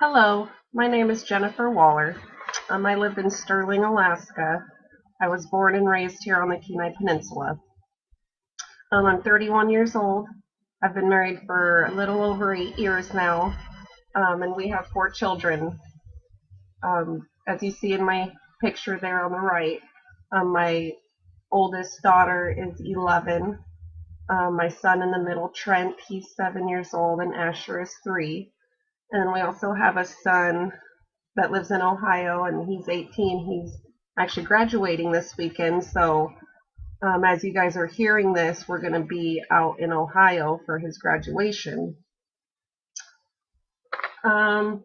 Hello, my name is Jennifer Waller. I live in Sterling, Alaska. I was born and raised here on the Kenai Peninsula. I'm 31 years old. I've been married for a little over 8 years now, and we have 4 children. As you see in my picture there on the right, my oldest daughter is 11. My son in the middle, Trent, he's 7 years old, and Asher is 3. And then we also have a son that lives in Ohio, and he's 18. He's actually graduating this weekend. So, as you guys are hearing this, we're going to be out in Ohio for his graduation. Um,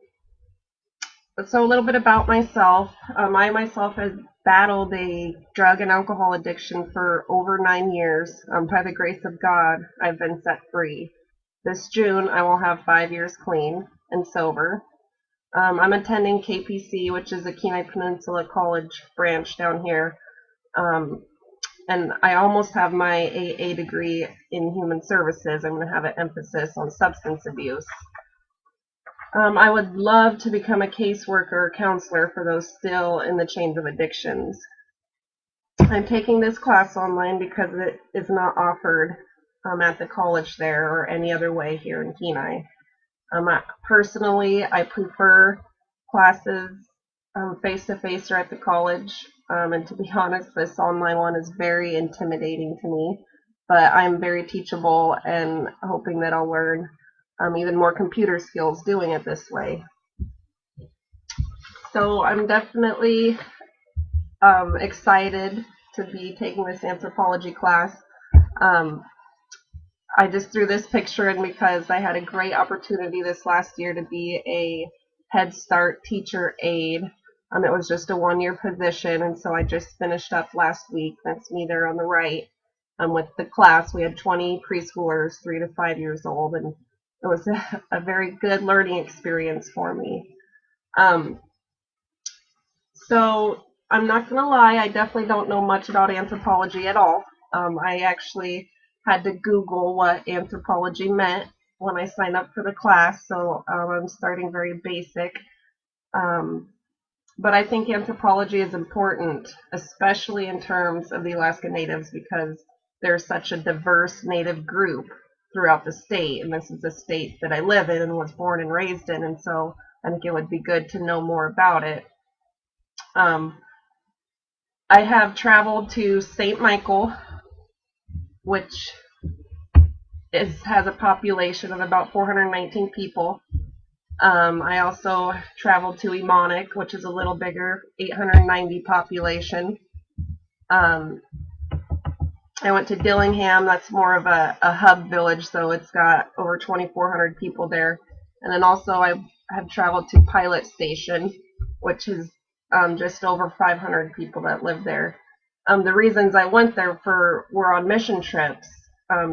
so, a little bit about myself. I myself have battled a drug and alcohol addiction for over 9 years. By the grace of God, I've been set free. This June, I will have 5 years clean and sober. I'm attending KPC, which is a Kenai Peninsula College branch down here, and I almost have my AA degree in human services. I'm going to have an emphasis on substance abuse. I would love to become a caseworker or counselor for those still in the chains of addictions. I'm taking this class online because it is not offered at the college there or any other way here in Kenai. Personally, I prefer classes face-to-face or at the college, and to be honest, this online one is very intimidating to me, but I'm very teachable and hoping that I'll learn even more computer skills doing it this way. So I'm definitely excited to be taking this anthropology class. Um, I just threw this picture in because I had a great opportunity this last year to be a Head Start teacher aide. It was just a 1-year position, and so I just finished up last week. That's me there on the right. With the class, we had 20 preschoolers, 3 to 5 years old, and it was a very good learning experience for me. So I'm not going to lie, I definitely don't know much about anthropology at all. I actually had to Google what anthropology meant when I signed up for the class, so I'm starting very basic. But I think anthropology is important, especially in terms of the Alaska Natives, because there's such a diverse Native group throughout the state, and this is the state that I live in and was born and raised in, and so I think it would be good to know more about it. I have traveled to St. Michael, which has a population of about 419 people. I also traveled to Emonic, which is a little bigger, 890 population. I went to Dillingham. That's more of a hub village, so it's got over 2,400 people there. And then also I have traveled to Pilot Station, which is just over 500 people that live there. The reasons I went there were on mission trips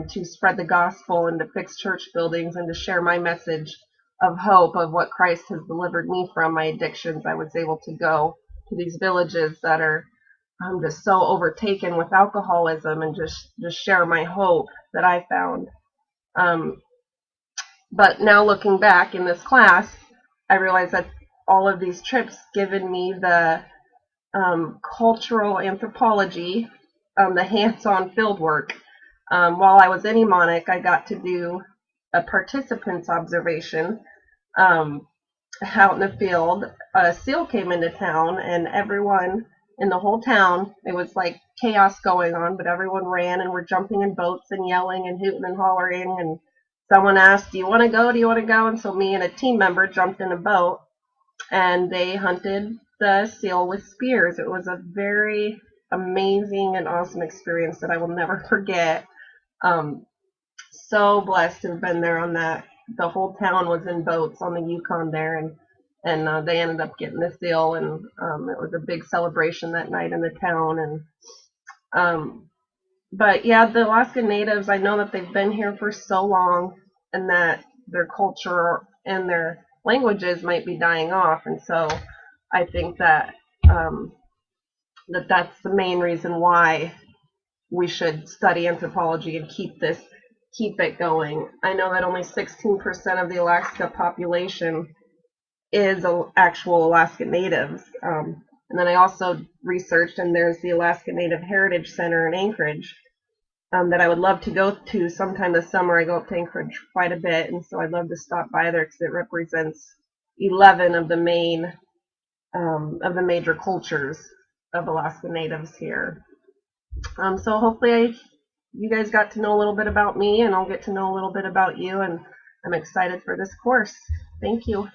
to spread the gospel and to fix church buildings and to share my message of hope of what Christ has delivered me from my addictions. I was able to go to these villages that are just so overtaken with alcoholism and just share my hope that I found. But now looking back in this class, I realize that all of these trips given me the cultural anthropology, the hands-on field work. While I was in Emonic, I got to do a participant's observation out in the field. A seal came into town, and everyone in the whole town, it was like chaos going on, but everyone ran and were jumping in boats and yelling and hooting and hollering, and someone asked, "Do you want to go? Do you want to go?" And so me and a team member jumped in a boat, and they hunted the seal with spears. It was a very amazing and awesome experience that I will never forget. So blessed to have been there on that. The whole town was in boats on the Yukon there, and they ended up getting the seal, and it was a big celebration that night in the town. And but yeah, the Alaska Natives, I know that they've been here for so long, and that their culture and their languages might be dying off, and so I think that that's the main reason why we should study anthropology and keep it going. I know that only 16% of the Alaska population is actual Alaska Natives. And then I also researched, and there's the Alaska Native Heritage Center in Anchorage that I would love to go to sometime this summer. I go up to Anchorage quite a bit, and so I'd love to stop by there because it represents 11 of the major cultures of Alaska Natives here. So hopefully you guys got to know a little bit about me, and I'll get to know a little bit about you, and I'm excited for this course. Thank you.